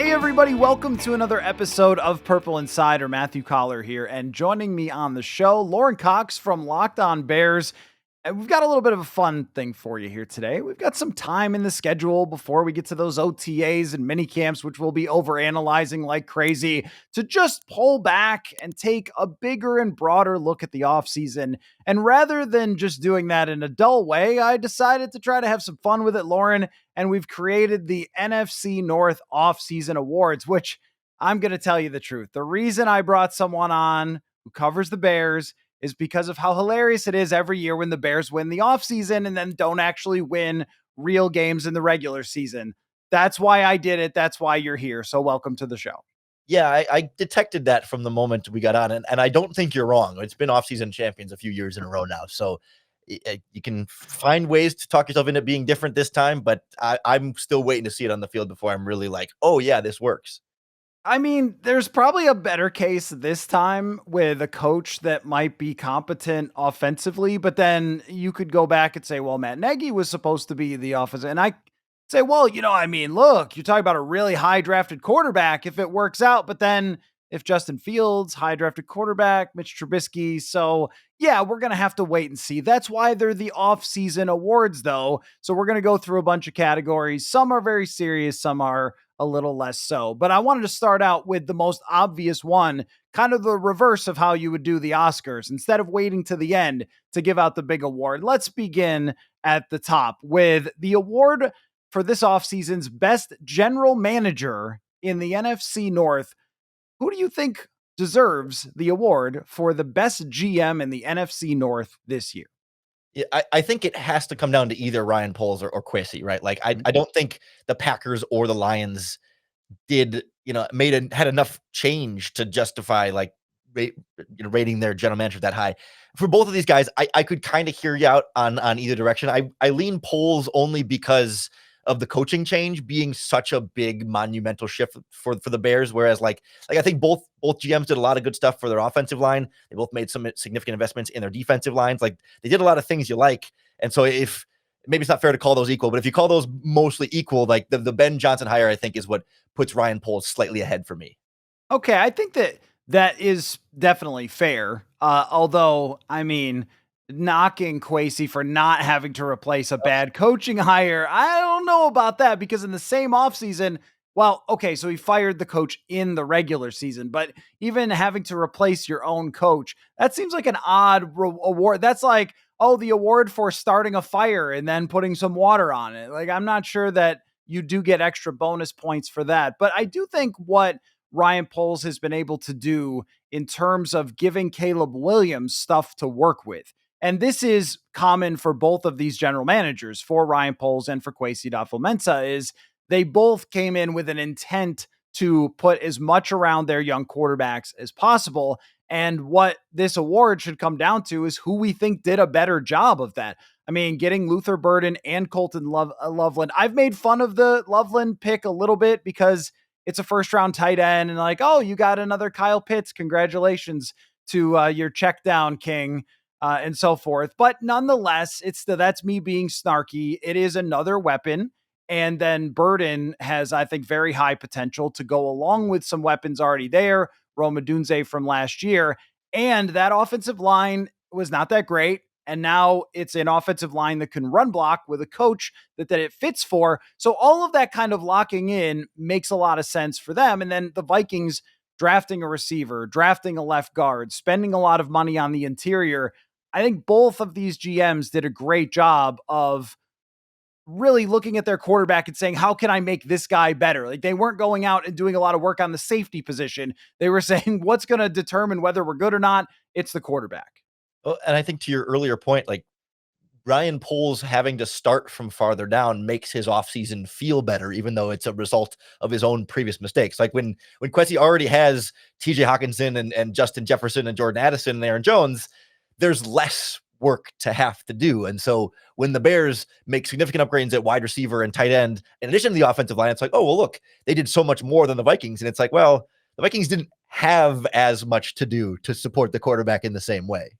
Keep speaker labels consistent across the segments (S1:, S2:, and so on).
S1: Hey everybody, welcome to another episode of Purple Insider. Matthew Coller here, and joining me on the show, Lorin Cox from Locked On Bears. And we've got a little bit of a fun thing for you here today. We've got some time in the schedule before we get to those OTAs and mini camps, which we'll be overanalyzing like crazy, to just pull back and take a bigger and broader look at the offseason. And rather than just doing that in a dull way, I decided to try to have some fun with it, Lorin. And we've created the NFC North offseason awards, which I'm going to tell you the truth. The reason I brought someone on who covers the Bears is because of how hilarious it is every year when the Bears win the offseason and then don't actually win real games in the regular season. That's why I did it. That's why you're here. So welcome to the show.
S2: Yeah, I detected that from the moment we got on, and I don't think you're wrong. It's been offseason champions a few years in a row now, so you can find ways to talk yourself into being different this time, but I'm still waiting to see it on the field before I'm really like, oh yeah, this works.
S1: I mean, there's probably a better case this time with a coach that might be competent offensively, but then you could go back and say, well, Matt Nagy was supposed to be the offense. And I say, well, look, you're talking about a really high drafted quarterback if it works out, but then if Justin Fields, high drafted quarterback, Mitch Trubisky. So yeah, we're going to have to wait and see. That's why they're the off-season awards though. So we're going to go through a bunch of categories. Some are very serious, some are a little less so. But I wanted to start out with the most obvious one, kind of the reverse of how you would do the Oscars. Instead of waiting to the end to give out the big award, let's begin at the top with the award for this offseason's best general manager in the NFC North. Who do you think deserves the award for the best GM in the NFC North this year?
S2: Yeah, I think it has to come down to either Ryan Poles or Kwesi, right? Like I don't think the Packers or the Lions did, had enough change to justify like rating their general manager that high. For both of these guys, I could kind of hear you out on either direction. I lean Poles only because of the coaching change being such a big monumental shift for the Bears. Whereas like I think both GMs did a lot of good stuff for their offensive line. They both made some significant investments in their defensive lines. Like they did a lot of things you like. And so if maybe it's not fair to call those equal, but if you call those mostly equal, like the Ben Johnson hire, I think is what puts Ryan Poles slightly ahead for me.
S1: Okay, I think that is definitely fair. Although, I mean, knocking Kwesi for not having to replace a bad coaching hire, I don't know about that because in the same offseason, well, okay, so he fired the coach in the regular season, but even having to replace your own coach, that seems like an odd award. That's like, oh, the award for starting a fire and then putting some water on it. Like, I'm not sure that you do get extra bonus points for that. But I do think what Ryan Poles has been able to do in terms of giving Caleb Williams stuff to work with. And this is common for both of these general managers, for Ryan Poles and for Kwesi adofo-mensah, is they both came in with an intent to put as much around their young quarterbacks as possible. And what this award should come down to is who we think did a better job of that. I mean, getting Luther Burden and Colton Loveland. I've made fun of the Loveland pick a little bit because it's a first round tight end and like, oh, you got another Kyle Pitts. Congratulations to your check down king and so forth. But nonetheless, that's me being snarky. It is another weapon. And then Burden has, I think, very high potential to go along with some weapons already there. Rome Odunze from last year. And that offensive line was not that great. And now it's an offensive line that can run block with a coach that it fits for. So all of that kind of locking in makes a lot of sense for them. And then the Vikings drafting a receiver, drafting a left guard, spending a lot of money on the interior. I think both of these GMs did a great job of really looking at their quarterback and saying, how can I make this guy better? Like they weren't going out and doing a lot of work on the safety position. They were saying, what's going to determine whether we're good or not? It's the quarterback.
S2: Well, and I think to your earlier point, like Ryan Poles having to start from farther down makes his offseason feel better, even though it's a result of his own previous mistakes. Like when Kwesi already has TJ Hawkinson and Justin Jefferson and Jordan Addison and Aaron Jones, there's less work to have to do. And so when the Bears make significant upgrades at wide receiver and tight end, in addition to the offensive line, it's like, oh, well, look, they did so much more than the Vikings. And it's like, well, the Vikings didn't have as much to do to support the quarterback in the same way.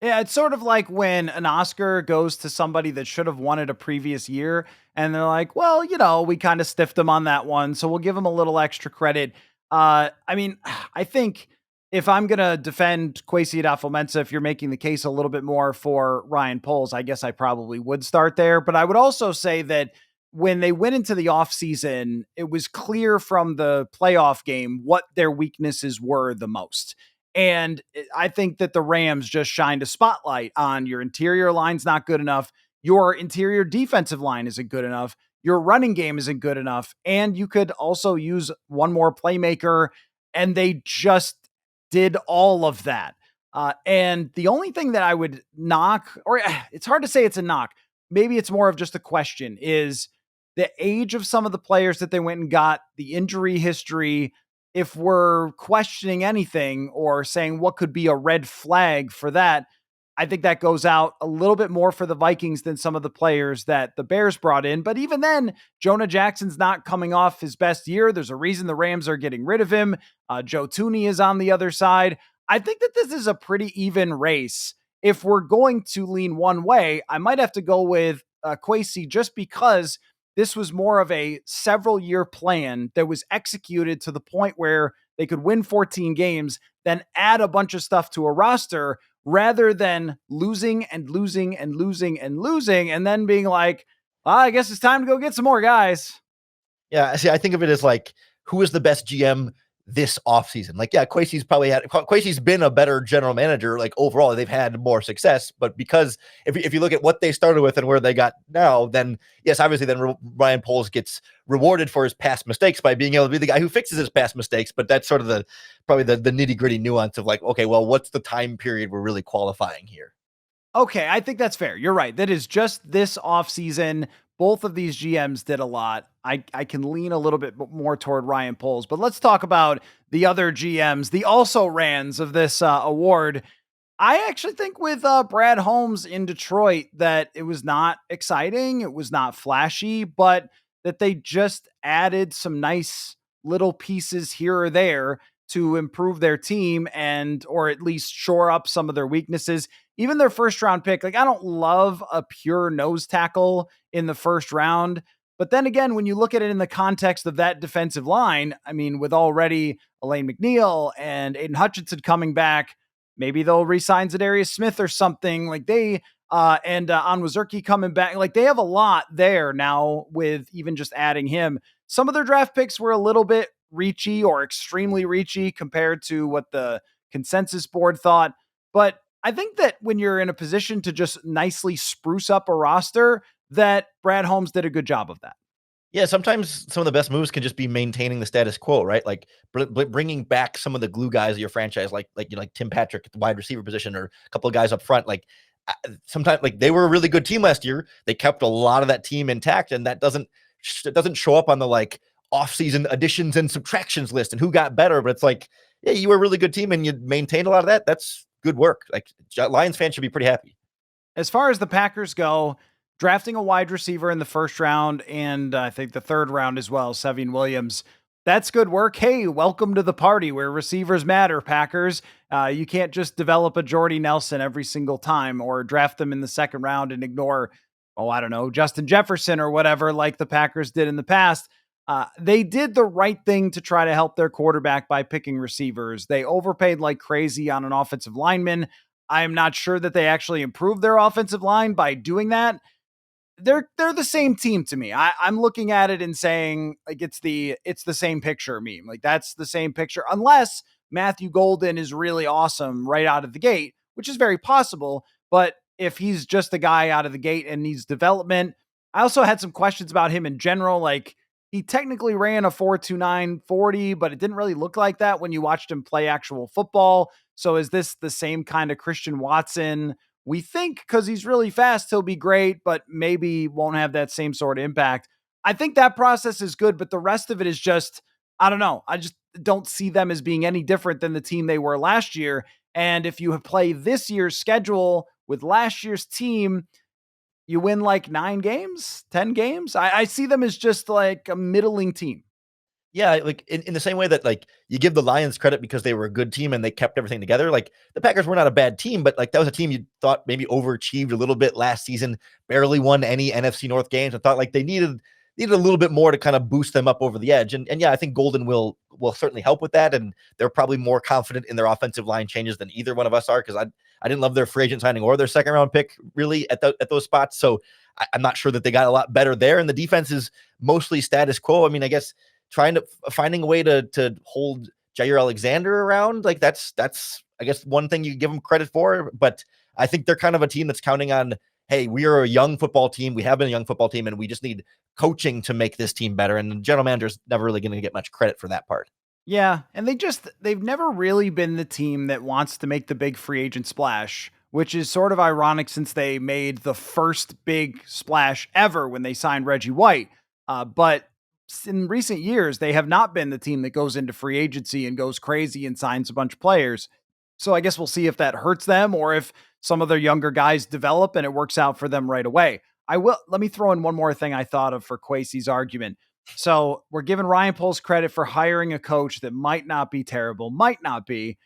S1: Yeah, it's sort of like when an Oscar goes to somebody that should have won it a previous year, and they're like, "Well, we kind of stiffed them on that one, so we'll give them a little extra credit." I mean, I think if I'm gonna defend Kwesi Adofo-Mensah, if you're making the case a little bit more for Ryan Poles, I guess I probably would start there. But I would also say that when they went into the offseason, it was clear from the playoff game what their weaknesses were the most. And I think that the Rams just shined a spotlight on your interior line's not good enough. Your interior defensive line isn't good enough. Your running game isn't good enough. And you could also use one more playmaker. And they just did all of that. And the only thing that I would knock, or it's hard to say it's a knock, maybe it's more of just a question, is the age of some of the players that they went and got, the injury history, if we're questioning anything or saying what could be a red flag for that, I think that goes out a little bit more for the Vikings than some of the players that the Bears brought in. But even then, Jonah Jackson's not coming off his best year. There's a reason the Rams are getting rid of him. Joe Tooney is on the other side. I think that this is a pretty even race. If we're going to lean one way, I might have to go with Kwesi just because this was more of a several year plan that was executed to the point where they could win 14 games, then add a bunch of stuff to a roster rather than losing and losing and losing and losing and then being like, well, I guess it's time to go get some more guys.
S2: Yeah, see, I think of it as like, who is the best GM this offseason? Like, yeah, Kwesi's been a better general manager. Like overall, they've had more success. But because if you look at what they started with and where they got now, then yes, obviously, then Ryan Poles gets rewarded for his past mistakes by being able to be the guy who fixes his past mistakes. But that's sort of probably the nitty gritty nuance of like, okay, well, what's the time period we're really qualifying here?
S1: Okay, I think that's fair. You're right. That is just this offseason. Both of these GMs did a lot. I can lean a little bit more toward Ryan Poles, but let's talk about the other GMs, the also rans of this award. I actually think with Brad Holmes in Detroit that it was not exciting, it was not flashy, but that they just added some nice little pieces here or there to improve their team and or at least shore up some of their weaknesses. Even their first round pick, like I don't love a pure nose tackle in the first round, but then again, when you look at it in the context of that defensive line, I mean, with already Elaine McNeil and Aiden Hutchinson coming back, maybe they'll re-sign Zadarius Smith or something. Like they and Onwuzurike coming back. Like they have a lot there now with even just adding him. Some of their draft picks were a little bit reachy or extremely reachy compared to what the consensus board thought. But I think that when you're in a position to just nicely spruce up a roster, that Brad Holmes did a good job of that.
S2: Yeah, sometimes some of the best moves can just be maintaining the status quo, right? Like bringing back some of the glue guys of your franchise, like Tim Patrick at the wide receiver position, or a couple of guys up front. Like sometimes, like they were a really good team last year. They kept a lot of that team intact, and that doesn't show up on the like offseason additions and subtractions list and who got better. But it's like, yeah, you were a really good team and you maintained a lot of that. That's good work. Like Lions fans should be pretty happy.
S1: As far as the Packers go, drafting a wide receiver in the first round and I think the third round as well, Sevian Williams. That's good work. Hey, welcome to the party where receivers matter, Packers. You can't just develop a Jordy Nelson every single time or draft them in the second round and ignore, oh, I don't know, Justin Jefferson or whatever, like the Packers did in the past. They did the right thing to try to help their quarterback by picking receivers. They overpaid like crazy on an offensive lineman. I'm not sure that they actually improved their offensive line by doing that. They're the same team to me. I'm looking at it and saying like it's the same picture meme. Like that's the same picture, unless Matthew Golden is really awesome right out of the gate, which is very possible. But if he's just a guy out of the gate and needs development, I also had some questions about him in general. Like he technically ran a 4.29 40, but it didn't really look like that when you watched him play actual football. So is this the same kind of Christian Watson? We think because he's really fast, he'll be great, but maybe won't have that same sort of impact. I think that process is good, but the rest of it is just, I don't know. I just don't see them as being any different than the team they were last year. And if you play this year's schedule with last year's team, you win like 9 games, 10 games. I see them as just like a middling team.
S2: Yeah, like in the same way that like you give the Lions credit because they were a good team and they kept everything together. Like the Packers were not a bad team, but like that was a team you thought maybe overachieved a little bit last season, barely won any NFC North games. I thought like they needed a little bit more to kind of boost them up over the edge. And yeah, I think Golden will certainly help with that. And they're probably more confident in their offensive line changes than either one of us are, because I didn't love their free agent signing or their second round pick really at those spots. So I'm not sure that they got a lot better there. And the defense is mostly status quo. I mean, I guess finding a way to hold Jair Alexander around, like that's I guess one thing you give them credit for. But I think they're kind of a team that's counting on, hey, we are a young football team. We have been a young football team, and we just need coaching to make this team better. And the general manager's never really going to get much credit for that part.
S1: Yeah, and they've never really been the team that wants to make the big free agent splash, which is sort of ironic since they made the first big splash ever when they signed Reggie White. But in recent years, they have not been the team that goes into free agency and goes crazy and signs a bunch of players. So I guess we'll see if that hurts them or if some of their younger guys develop and it works out for them right away. Let me throw in one more thing I thought of for Kwesi's argument. So we're giving Ryan Poles credit for hiring a coach that might not be terrible, might not be.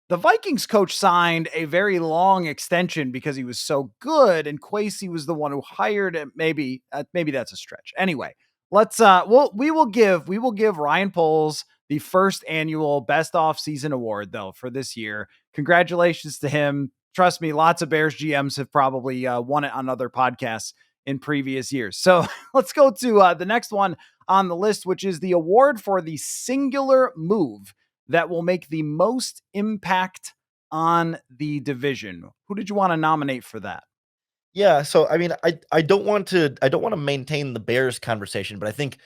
S1: The Vikings coach signed a very long extension because he was so good, and Kwesi was the one who hired him. Maybe that's a stretch. Anyway, we will give Ryan Poles the first annual best offseason award though for this year. Congratulations to him. Trust me, lots of Bears GMs have probably won it on other podcasts in previous years. So let's go to the next one on the list, which is the award for the singular move that will make the most impact on the division. Who did you want to nominate for that?
S2: Yeah, so I mean, I don't want to maintain the Bears conversation, but I think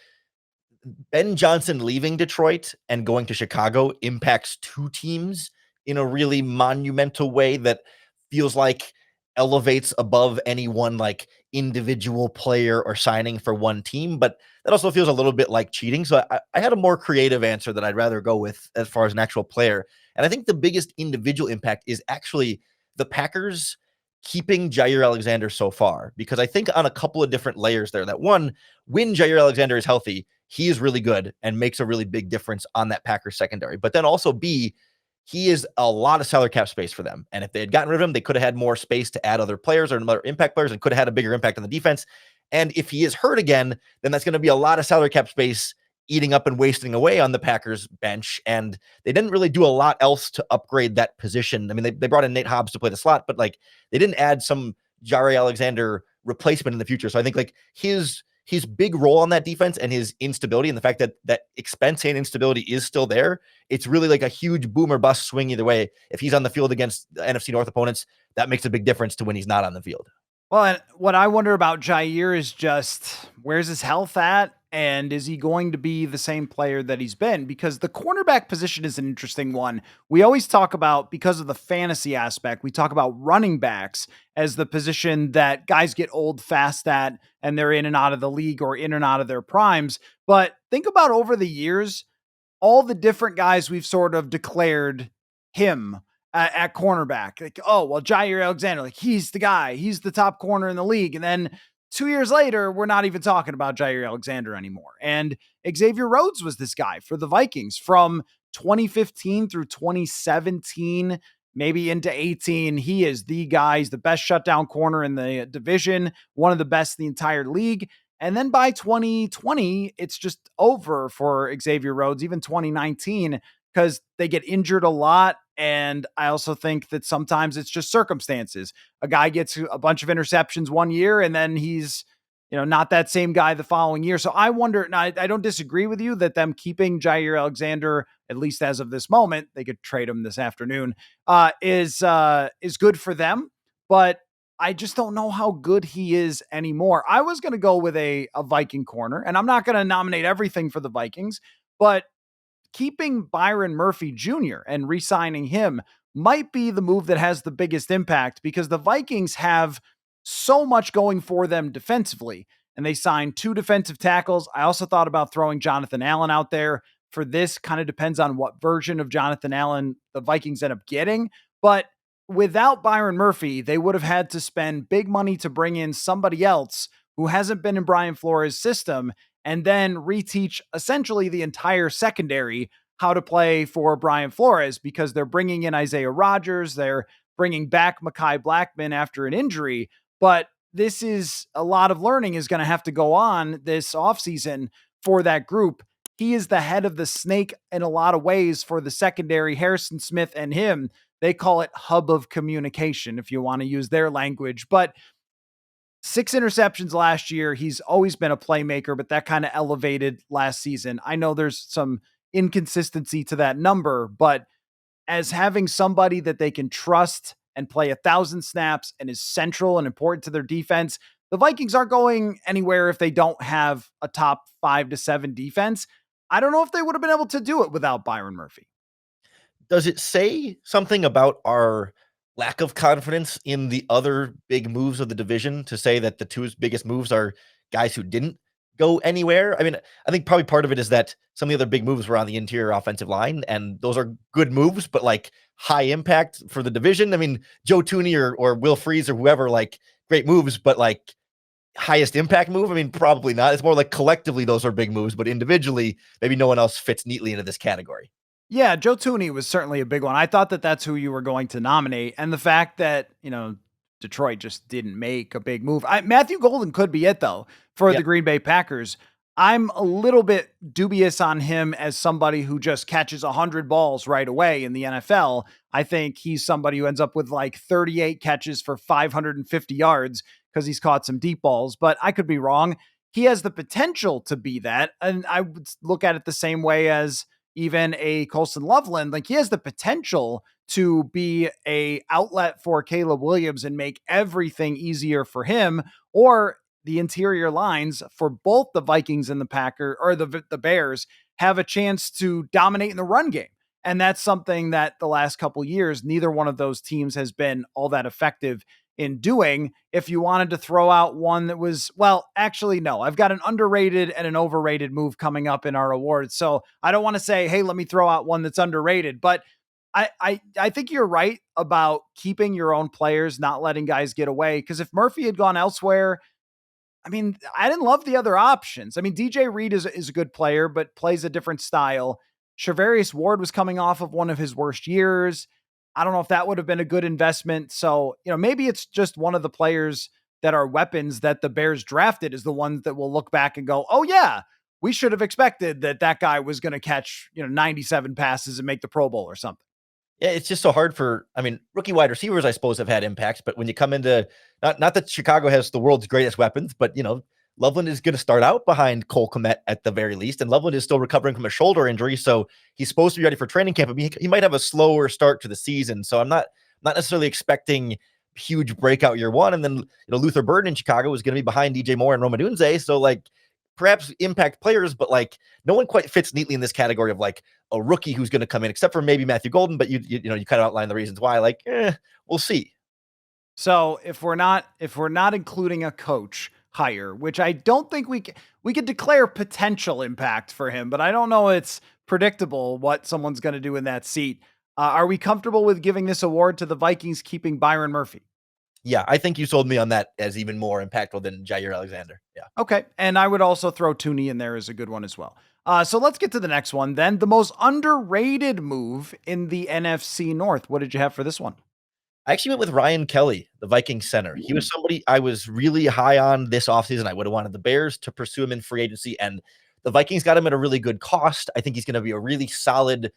S2: Ben Johnson leaving Detroit and going to Chicago impacts two teams in a really monumental way that feels like elevates above any one like individual player or signing for one team, but that also feels a little bit like cheating. So I had a more creative answer that I'd rather go with as far as an actual player. And I think the biggest individual impact is actually the Packers keeping Jair Alexander so far, because I think on a couple of different layers there, that one, when Jair Alexander is healthy, he is really good and makes a really big difference on that Packers secondary. But then also B, he is a lot of salary cap space for them. And if they had gotten rid of him, they could have had more space to add other players or other impact players and could have had a bigger impact on the defense. And if he is hurt again, then that's going to be a lot of salary cap space eating up and wasting away on the Packers bench. And they didn't really do a lot else to upgrade that position. I mean, they brought in Nate Hobbs to play the slot, but like they didn't add some Jair Alexander replacement in the future. So I think like his big role on that defense and his instability and the fact that expense and instability is still there, it's really like a huge boom or bust swing either way. If he's on the field against the NFC North opponents, that makes a big difference to when he's not on the field.
S1: Well, and what I wonder about Jair is just where's his health at? And is he going to be the same player that he's been? Because the cornerback position is an interesting one. We always talk about, because of the fantasy aspect, we talk about running backs as the position that guys get old fast at and they're in and out of the league or in and out of their primes. But think about over the years, all the different guys we've sort of declared him at cornerback. Like, oh, well, Jair Alexander, like he's the guy, he's the top corner in the league. And then 2 years later, we're not even talking about Jair Alexander anymore. And Xavier Rhodes was this guy for the Vikings from 2015 through 2017, maybe into 18. He is the guy. He's the best shutdown corner in the division, one of the best in the entire league. And then by 2020, it's just over for Xavier Rhodes, even 2019, because they get injured a lot. And I also think that sometimes it's just circumstances. A guy gets a bunch of interceptions one year and then he's, not that same guy the following year. So I wonder, now I don't disagree with you that them keeping Jair Alexander, at least as of this moment, they could trade him this afternoon, is good for them. But I just don't know how good he is anymore. I was going to go with a Viking corner, and I'm not going to nominate everything for the Vikings, but keeping Byron Murphy Jr. and re-signing him might be the move that has the biggest impact, because the Vikings have so much going for them defensively, and they signed 2 defensive tackles. I also thought about throwing Jonathan Allen out there for this. Kind of depends on what version of Jonathan Allen the Vikings end up getting. But without Byron Murphy, they would have had to spend big money to bring in somebody else who hasn't been in Brian Flores' system. and then reteach essentially the entire secondary how to play for Brian Flores, because they're bringing in Isaiah Rodgers, they're bringing back Mekhi Blackman after an injury. But this is a lot of learning is going to have to go on this offseason for that group. He is the head of the snake in a lot of ways for the secondary. Harrison Smith and him, they call it hub of communication, if you want to use their language. But 6 interceptions last year. He's always been a playmaker, but that kind of elevated last season. I know there's some inconsistency to that number, but as having somebody that they can trust and play 1,000 snaps and is central and important to their defense, the Vikings aren't going anywhere if they don't have a top 5 to 7 defense. I don't know if they would have been able to do it without Byron Murphy.
S2: Does it say something about our lack of confidence in the other big moves of the division to say that the two biggest moves are guys who didn't go anywhere? I mean, I think probably part of it is that some of the other big moves were on the interior offensive line, and those are good moves, but like high impact for the division. I mean, Joe Tooney or Will Freeze or whoever, like great moves, but like highest impact move? I mean, probably not. It's more like collectively those are big moves, but individually, maybe no one else fits neatly into this category.
S1: Yeah, Joe Tooney was certainly a big one. I thought that that's who you were going to nominate. And the fact that, Detroit just didn't make a big move. Matthew Golden could be it, though, for the Green Bay Packers. I'm a little bit dubious on him as somebody who just catches 100 balls right away in the NFL. I think he's somebody who ends up with like 38 catches for 550 yards because he's caught some deep balls, but I could be wrong. He has the potential to be that. And I would look at it the same way as even a Colson Loveland. Like, he has the potential to be a outlet for Caleb Williams and make everything easier for him, or the interior lines for both the Vikings and the Packers, or the Bears, have a chance to dominate in the run game. And that's something that the last couple years, neither one of those teams has been all that effective in doing. If you wanted to throw out one that was, well, actually, no, I've got an underrated and an overrated move coming up in our awards. So I don't want to say, hey, let me throw out one that's underrated, but I think you're right about keeping your own players, not letting guys get away. Because if Murphy had gone elsewhere, I mean, I didn't love the other options. I mean, DJ Reed is a good player, but plays a different style. Charvarius Ward was coming off of one of his worst years. I don't know if that would have been a good investment. So, maybe it's just one of the players that are weapons that the Bears drafted is the ones that will look back and go, oh yeah, we should have expected that guy was going to catch, 97 passes and make the Pro Bowl or something.
S2: Yeah, it's just so hard rookie wide receivers, I suppose, have had impacts, but when you come into, not that Chicago has the world's greatest weapons, but, Loveland is going to start out behind Cole Kmet at the very least, and Loveland is still recovering from a shoulder injury, so he's supposed to be ready for training camp, but he might have a slower start to the season, so I'm not necessarily expecting huge breakout year one, and then, Luther Burden in Chicago is going to be behind DJ Moore and Rome Odunze, so, like, perhaps impact players, but like no one quite fits neatly in this category of like a rookie who's going to come in, except for maybe Matthew Golden. But you kind of outline the reasons why. Like, we'll see.
S1: So if we're not including a coach hire, which I don't think we could declare potential impact for him, but I don't know it's predictable what someone's going to do in that seat. Are we comfortable with giving this award to the Vikings keeping Byron Murphy?
S2: Yeah, I think you sold me on that as even more impactful than Jair Alexander. Yeah.
S1: Okay. And I would also throw Tooney in there as a good one as well. So let's get to the next one then. The most underrated move in the NFC North. What did you have for this one?
S2: I actually went with Ryan Kelly, the Vikings center. He was somebody I was really high on this offseason. I would have wanted the Bears to pursue him in free agency, and the Vikings got him at a really good cost. I think he's going to be a really solid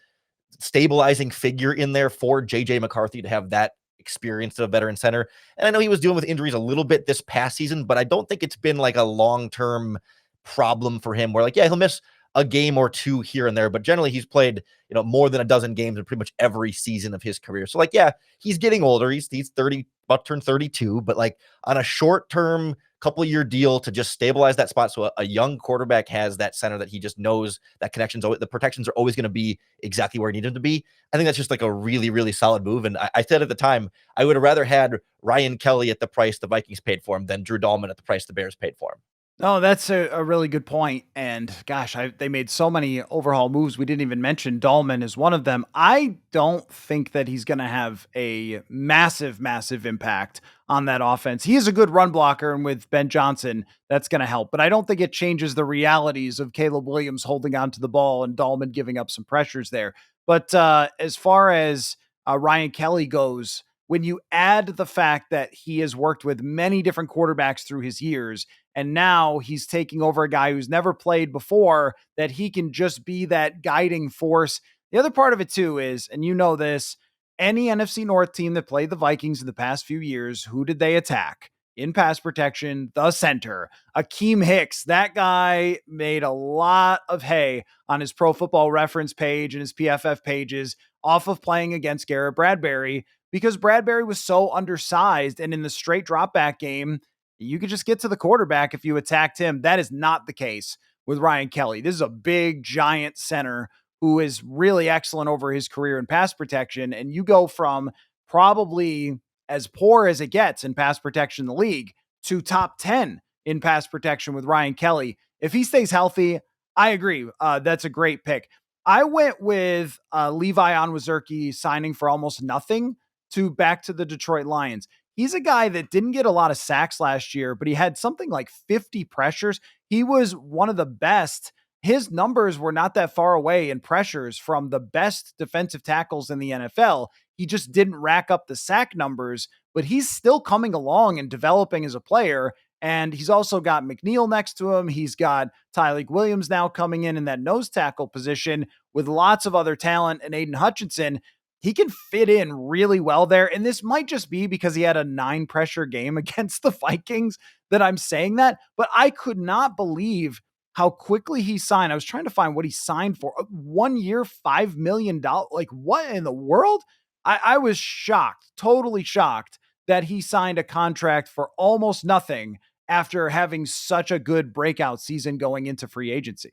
S2: stabilizing figure in there for JJ McCarthy to have that experience of a veteran center. And I know he was dealing with injuries a little bit this past season, but I don't think it's been like a long-term problem for him where like, yeah, he'll miss a game or two here and there, but generally he's played, more than a dozen games in pretty much every season of his career. So like, yeah, he's getting older. He's 30, about turned 32, but like on a short-term couple-year deal to just stabilize that spot. So a young quarterback has that center that he just knows that the protections are always going to be exactly where he needs them to be. I think that's just like a really, really solid move. And I said at the time, I would have rather had Ryan Kelly at the price the Vikings paid for him than Drew Dahlman at the price the Bears paid for him.
S1: Oh, that's a really good point. And gosh, they made so many overhaul moves. We didn't even mention Dahlman is one of them. I don't think that he's going to have a massive, massive impact on that offense. He is a good run blocker, and with Ben Johnson, that's going to help. But I don't think it changes the realities of Caleb Williams holding on to the ball and Dahlman giving up some pressures there. But as far as Ryan Kelly goes, when you add the fact that he has worked with many different quarterbacks through his years, and now he's taking over a guy who's never played before, that he can just be that guiding force. The other part of it too is, and you know this, any NFC North team that played the Vikings in the past few years, who did they attack? In pass protection, the center, Akeem Hicks. That guy made a lot of hay on his Pro Football Reference page and his PFF pages off of playing against Garrett Bradbury, because Bradbury was so undersized. And in the straight drop back game, you could just get to the quarterback if you attacked him. That is not the case with Ryan Kelly. This is a big, giant center who is really excellent over his career in pass protection. And you go from probably as poor as it gets in pass protection in the league to top 10 in pass protection with Ryan Kelly. If he stays healthy, I agree. That's a great pick. I went with Levi Onwuzurike signing for almost nothing to back to the Detroit Lions. He's a guy that didn't get a lot of sacks last year, but he had something like 50 pressures. He was one of the best. His numbers were not that far away in pressures from the best defensive tackles in the NFL. He just didn't rack up the sack numbers, but he's still coming along and developing as a player. And he's also got McNeil next to him. He's got Tyleik Williams now coming in that nose tackle position with lots of other talent, and Aiden Hutchinson. He can fit in really well there. And this might just be because he had a 9 pressure game against the Vikings that I'm saying that, but I could not believe how quickly he signed. I was trying to find what he signed for. 1 year, $5 million. Like, what in the world? I was shocked, totally shocked that he signed a contract for almost nothing after having such a good breakout season going into free agency.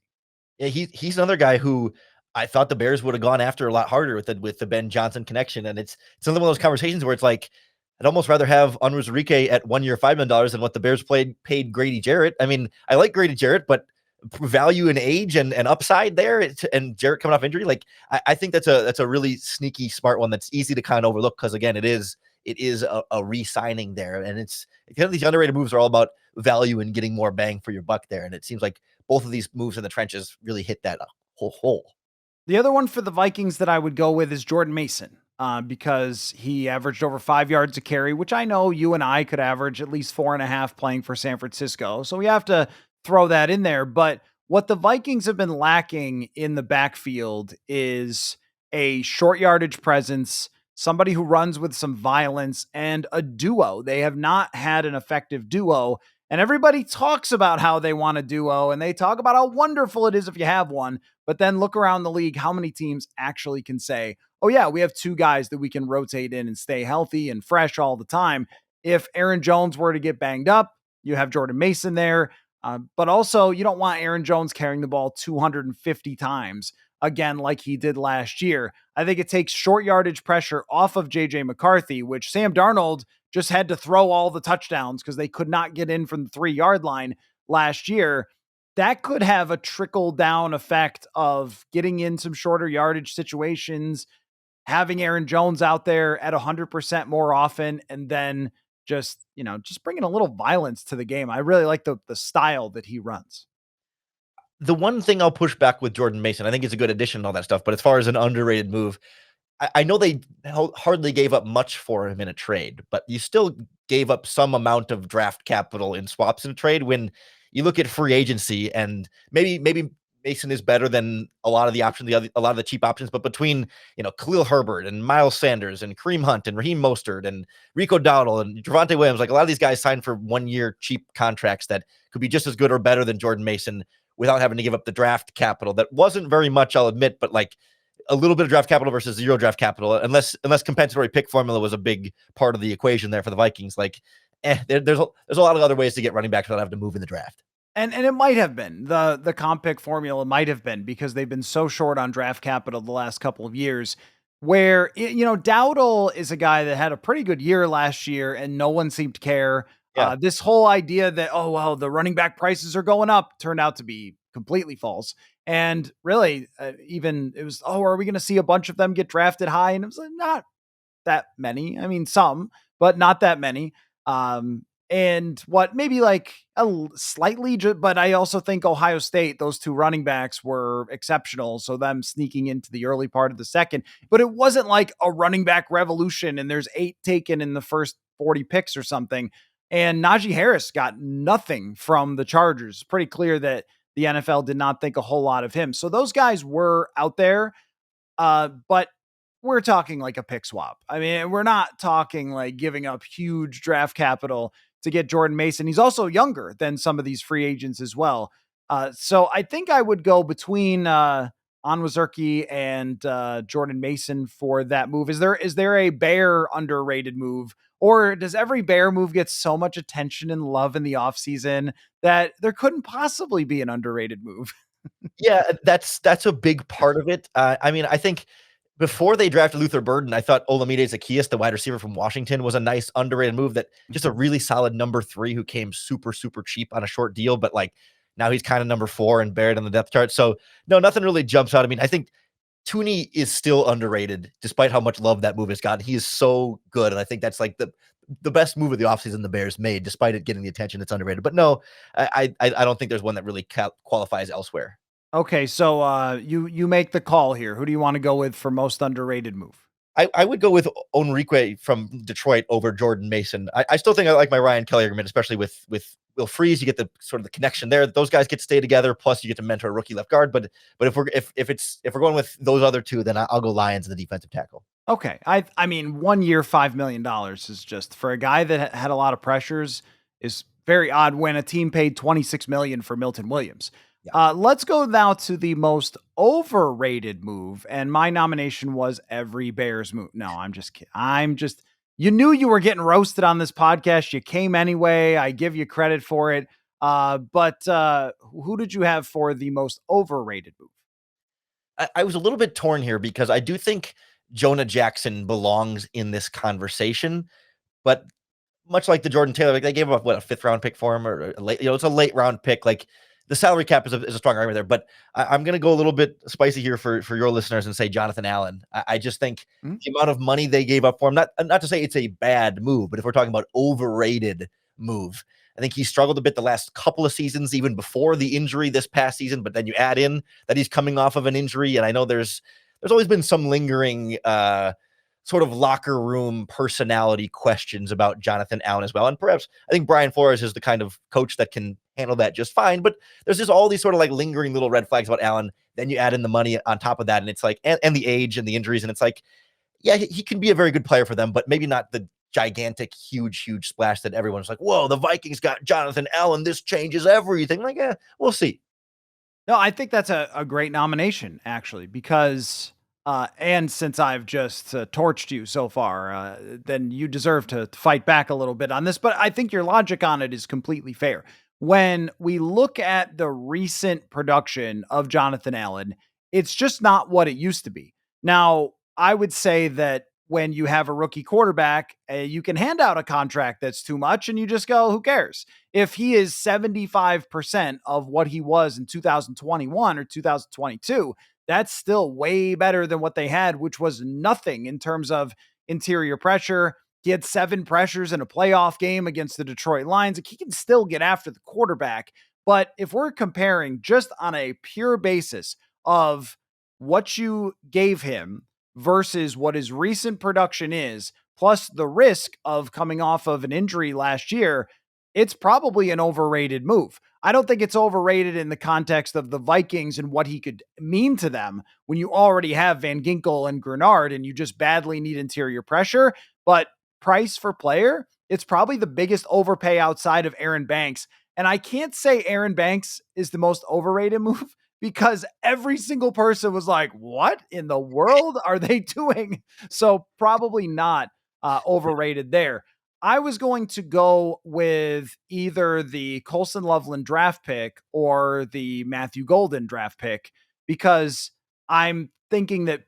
S2: Yeah, he's another guy who I thought the Bears would have gone after a lot harder with the Ben Johnson connection, and it's another one of those conversations where it's like I'd almost rather have Onwuzurike at 1 year, $5 million than what the Bears paid Grady Jarrett. I mean, I like Grady Jarrett, but value in age and upside there, and Jarrett coming off injury, like I think that's a really sneaky, smart one that's easy to kind of overlook because again, it is a re-signing there, and it's kind of these underrated moves are all about value and getting more bang for your buck there, and it seems like both of these moves in the trenches really hit that whole hole.
S1: The other one for the Vikings that I would go with is Jordan Mason, because he averaged over 5 yards a carry, which I know you and I could average at least 4.5 playing for San Francisco. So we have to throw that in there. But what the Vikings have been lacking in the backfield is a short yardage presence, somebody who runs with some violence, and a duo. They have not had an effective duo. And everybody talks about how they want a duo, and they talk about how wonderful it is if you have one. But then look around the league, how many teams actually can say, oh, yeah, we have two guys that we can rotate in and stay healthy and fresh all the time. If Aaron Jones were to get banged up, you have Jordan Mason there. But also, you don't want Aaron Jones carrying the ball 250 times again, like he did last year. I think it takes short yardage pressure off of JJ McCarthy, which Sam Darnold just had to throw all the touchdowns because they could not get in from the 3-yard line last year. That could have a trickle down effect of getting in some shorter yardage situations, having Aaron Jones out there at 100% more often, and then just bringing a little violence to the game. I really like the style that he runs.
S2: The one thing I'll push back with Jordan Mason, I think it's a good addition and all that stuff, but as far as an underrated move, I know they hardly gave up much for him in a trade, but you still gave up some amount of draft capital in swaps in a trade when you look at free agency, and maybe Mason is better than a lot of the options, a lot of the cheap options, but between, Khalil Herbert and Miles Sanders and Kareem Hunt and Raheem Mostert and Rico Dowdle and Javonte Williams, like a lot of these guys signed for 1 year cheap contracts that could be just as good or better than Jordan Mason without having to give up the draft capital. That wasn't very much, I'll admit, but like a little bit of draft capital versus zero draft capital, unless compensatory pick formula was a big part of the equation there for the Vikings. Like, there's a lot of other ways to get running backs without having to move in the draft.
S1: And it might have been the comp pick formula might have been because they've been so short on draft capital the last couple of years. Where Dowdle is a guy that had a pretty good year last year, and no one seemed to care.
S2: Yeah.
S1: This whole idea that, oh, well, the running back prices are going up turned out to be completely false. And really, even it was, oh, are we going to see a bunch of them get drafted high? And it was like, not that many. I mean, some, but not that many. And what maybe like slightly, but I also think Ohio State, those two running backs were exceptional. So them sneaking into the early part of the second, but it wasn't like a running back revolution and there's 8 taken in the first 40 picks or something. And Najee Harris got nothing from the Chargers. Pretty clear that the NFL did not think a whole lot of him. So those guys were out there, but we're talking like a pick swap. I mean, we're not talking like giving up huge draft capital to get Jordan Mason. He's also younger than some of these free agents as well. So I think I would go between Onwuzurike and Jordan Mason for that move. Is there a Bear underrated move, or does every Bear move get so much attention and love in the offseason that there couldn't possibly be an underrated move?
S2: Yeah, that's a big part of it. I mean, I think before they drafted Luther Burden, I thought Olamide Zaccheaus, the wide receiver from Washington, was a nice underrated move. That just a really solid number 3 who came super super cheap on a short deal, but like now he's kind of number 4 and buried on the depth chart. So no, nothing really jumps out. I mean, I think Tooney is still underrated despite how much love that move has gotten. He is so good, and I think that's like the best move of the offseason the Bears made, despite it getting the attention. It's underrated, but no, I don't think there's one that really qualifies elsewhere.
S1: Okay, so you make the call here. Who do you want to go with for most underrated move?
S2: I would go with Onwuzurike from Detroit over Jordan Mason. I still think I like my Ryan Kelly argument, especially with Will Freeze. You get the sort of the connection there. Those guys get to stay together. Plus, you get to mentor a rookie left guard. But if we're going with those other two, then I'll go Lions in the defensive tackle.
S1: Okay, I mean 1 year $5 million is just for a guy that had a lot of pressures is very odd when a team paid 26 million for Milton Williams.
S2: Yeah.
S1: Let's go now to the most overrated move, and my nomination was every Bears move. No, I'm just kidding. You knew you were getting roasted on this podcast. You came anyway. I give you credit for it. But who did you have for the most overrated move?
S2: I was a little bit torn here because I do think Jonah Jackson belongs in this conversation, but much like the Jordan Taylor, like they gave up what, a 5th round pick for him, or a late, it's a late round pick. Like the salary cap is a strong argument there, but I'm going to go a little bit spicy here for your listeners and say Jonathan Allen. I just think the amount of money they gave up for him, not to say it's a bad move, but if we're talking about overrated move, I think he struggled a bit the last couple of seasons, even before the injury this past season. But then you add in that he's coming off of an injury, and I know there's always been some lingering sort of locker room personality questions about Jonathan Allen as well. And perhaps I think Brian Flores is the kind of coach that can handle that just fine. But there's just all these sort of like lingering little red flags about Allen. Then you add in the money on top of that, and it's like, and the age and the injuries, and it's like, yeah, he can be a very good player for them, but maybe not the gigantic, huge splash that everyone's like, whoa, the Vikings got Jonathan Allen. This changes everything. Like, we'll see.
S1: No, I think that's a great nomination, actually, because and since I've just torched you so far, then you deserve to fight back a little bit on this. But I think your logic on it is completely fair. When we look at the recent production of Jonathan Allen, it's just not what it used to be. Now, I would say that when you have a rookie quarterback, you can hand out a contract that's too much and you just go, who cares? If he is 75% of what he was in 2021 or 2022, that's still way better than what they had, which was nothing in terms of interior pressure. He had 7 pressures in a playoff game against the Detroit Lions. Like, he can still get after the quarterback. But if we're comparing just on a pure basis of what you gave him versus what his recent production is, plus the risk of coming off of an injury last year, it's probably an overrated move. I don't think it's overrated in the context of the Vikings and what he could mean to them when you already have Van Ginkel and Grenard and you just badly need interior pressure. But price for player, it's probably the biggest overpay outside of Aaron Banks. And I can't say Aaron Banks is the most overrated move because every single person was like, what in the world are they doing? So probably not overrated there. I was going to go with either the Colson Loveland draft pick or the Matthew Golden draft pick because I'm thinking that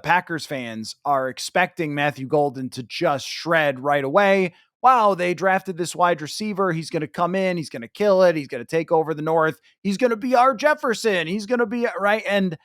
S1: Packers fans are expecting Matthew Golden to just shred right away. wow, they drafted this wide receiver. He's going to come in, he's going to kill it, he's going to take over the North, he's going to be our Jefferson, he's going to be right. And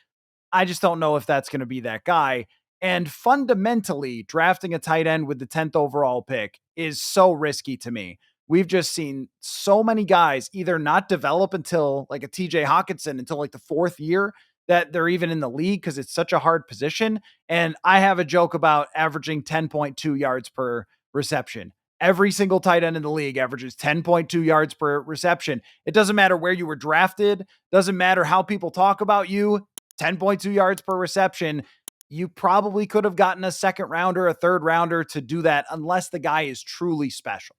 S1: I just don't know if that's going to be that guy. And fundamentally, drafting a tight end with the 10th overall pick is so risky to me. We've just seen so many guys either not develop until like a TJ Hawkinson until like the fourth year that they're even in the league because it's such a hard position. And I have a joke about averaging 10.2 yards per reception. Every single tight end in the league averages 10.2 yards per reception. It doesn't matter where you were drafted, doesn't matter how people talk about you. 10.2 yards per reception. You probably could have gotten a second rounder, a third rounder to do that unless the guy is truly special.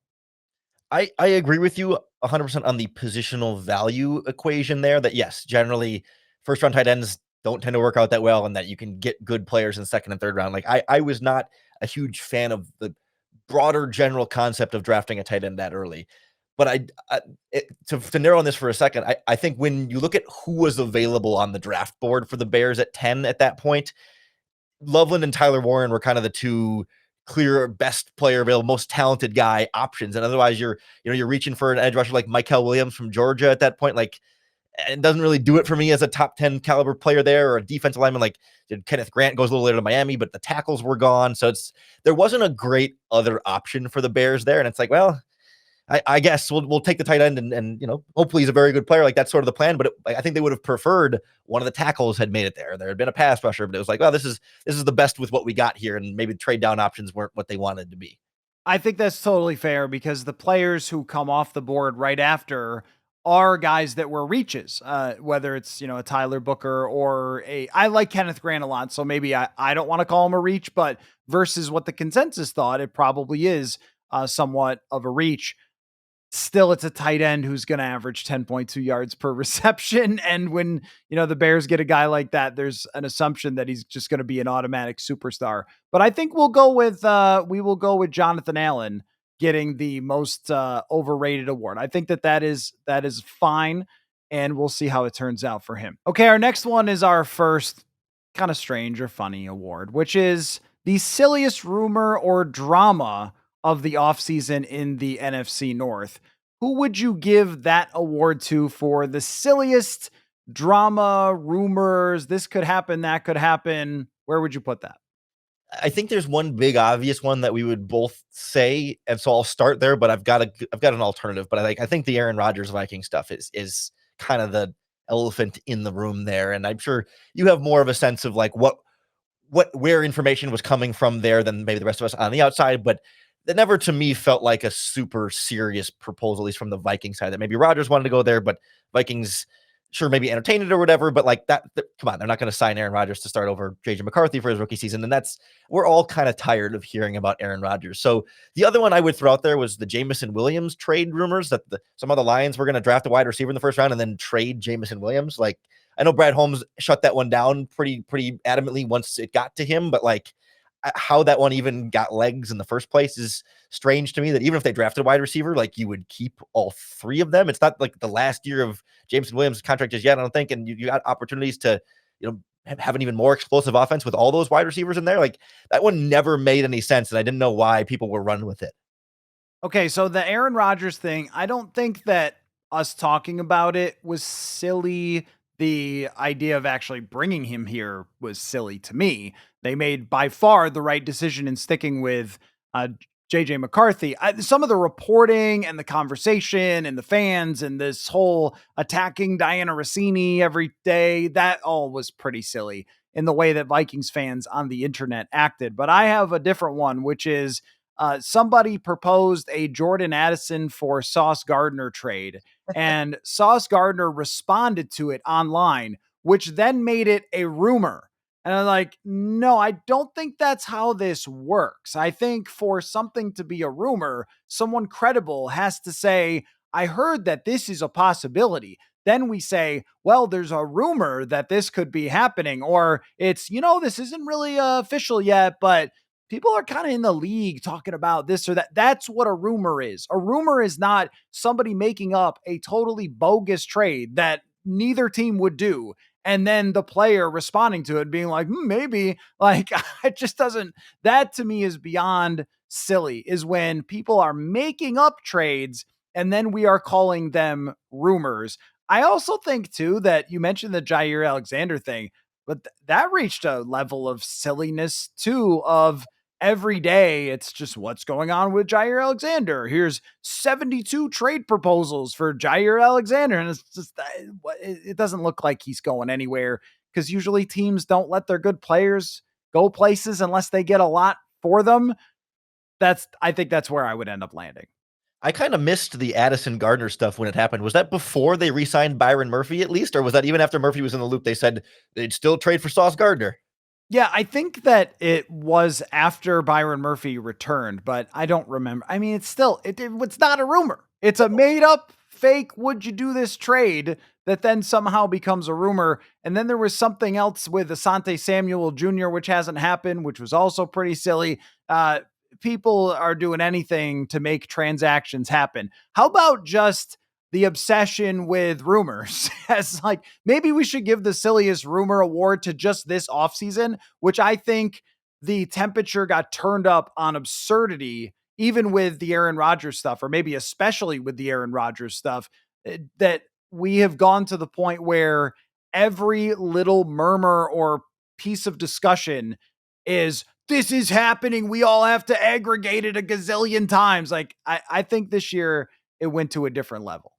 S2: I agree with you 100% on the positional value equation there, that yes, generally first round tight ends don't tend to work out that well, and that you can get good players in second and third round. Like I was not a huge fan of the broader general concept of drafting a tight end that early. But to narrow on this for a second, I think when you look at who was available on the draft board for the Bears at 10 at that point, Loveland and Tyler Warren were kind of the two clear best player available, most talented guy options. And otherwise you're reaching for an edge rusher like Michael Williams from Georgia at that point. Like, it doesn't really do it for me as a top 10 caliber player there, or a defensive lineman like Kenneth Grant goes a little later to Miami, but the tackles were gone. So there wasn't a great other option for the Bears there. And it's like, well, I guess we'll take the tight end and hopefully he's a very good player. Like, that's sort of the plan. But I think they would have preferred one of the tackles had made it there. There had been a pass rusher, but it was like, well, this is the best with what we got here, and maybe the trade down options weren't what they wanted to be.
S1: I think that's totally fair because the players who come off the board right after are guys that were reaches, whether it's, a Tyler Booker or I like Kenneth Grant a lot. So maybe I don't want to call him a reach, but versus what the consensus thought, it probably is somewhat of a reach. Still, it's a tight end who's going to average 10.2 yards per reception. And when, the Bears get a guy like that, there's an assumption that he's just going to be an automatic superstar. But I think we will go with Jonathan Allen getting the most overrated award. I think that is fine. And we'll see how it turns out for him. Okay. Our next one is our first kind of strange or funny award, which is the silliest rumor or drama of the offseason in the NFC North. Who would you give that award to for the silliest drama, rumors? This could happen, that could happen. Where would you put that?
S2: I think there's one big obvious one that we would both say, and so I'll start there. But I've got an alternative. But I think the Aaron Rodgers Viking stuff is kind of the elephant in the room there, and I'm sure you have more of a sense of like where information was coming from there than maybe the rest of us on the outside. But that never to me felt like a super serious proposal, at least from the Viking side, that maybe Rodgers wanted to go there, but Vikings sure maybe entertained it or whatever. But like that come on, they're not going to sign Aaron Rodgers to start over JJ McCarthy for his rookie season. And we're all kind of tired of hearing about Aaron Rodgers. So the other one I would throw out there was the Jameson Williams trade rumors, that some of the Lions were going to draft a wide receiver in the first round and then trade Jameson Williams. Like, I know Brad Holmes shut that one down pretty adamantly once it got to him, but like, how that one even got legs in the first place is strange to me, that even if they drafted a wide receiver, like, you would keep all three of them. It's not like the last year of Jameson Williams' contract just yet, I don't think. And you got opportunities to, have an even more explosive offense with all those wide receivers in there. Like, that one never made any sense. And I didn't know why people were running with it.
S1: Okay. So the Aaron Rodgers thing, I don't think that us talking about it was silly. The idea of actually bringing him here was silly to me. They made by far the right decision in sticking with JJ McCarthy. Some of the reporting and the conversation and the fans and this whole attacking Diana Rossini every day, that all was pretty silly in the way that Vikings fans on the internet acted. But I have a different one, which is somebody proposed a Jordan Addison for Sauce Gardner trade, and Sauce Gardner responded to it online, which then made it a rumor. And I'm like, no, I don't think that's how this works. I think for something to be a rumor, someone credible has to say, I heard that this is a possibility. Then we say, well, there's a rumor that this could be happening, or it's, this isn't really official yet, but people are kind of in the league talking about this or that. That's what a rumor is. A rumor is not somebody making up a totally bogus trade that neither team would do, and then the player responding to it being like, maybe. Like, it just doesn't, that to me is beyond silly is when people are making up trades and then we are calling them rumors. I also think too that you mentioned the Jair Alexander thing, but that reached a level of silliness too of every day it's just what's going on with Jair Alexander. Here's 72 trade proposals for Jair Alexander and it's just it doesn't look like he's going anywhere because usually teams don't let their good players go places unless they get a lot for them. I think that's where I would end up landing.
S2: I kind of missed the Addison Gardner stuff when it happened. Was that before they re-signed Byron Murphy at least, or was that even after Murphy was in the loop? They said they'd still trade for Sauce Gardner.
S1: Yeah, I think that it was after Byron Murphy returned, but I don't remember. I mean, it's not a rumor. It's a made up fake would you do this trade that then somehow becomes a rumor. And then there was something else with Asante Samuel Jr., which hasn't happened, which was also pretty silly. People are doing anything to make transactions happen. How about just the obsession with rumors? As like maybe we should give the silliest rumor award to just this offseason, which I think the temperature got turned up on absurdity, even with the Aaron Rodgers stuff, or maybe especially with the Aaron Rodgers stuff, that we have gone to the point where every little murmur or piece of discussion is this is happening. We all have to aggregate it a gazillion times. Like, I think this year it went to a different level.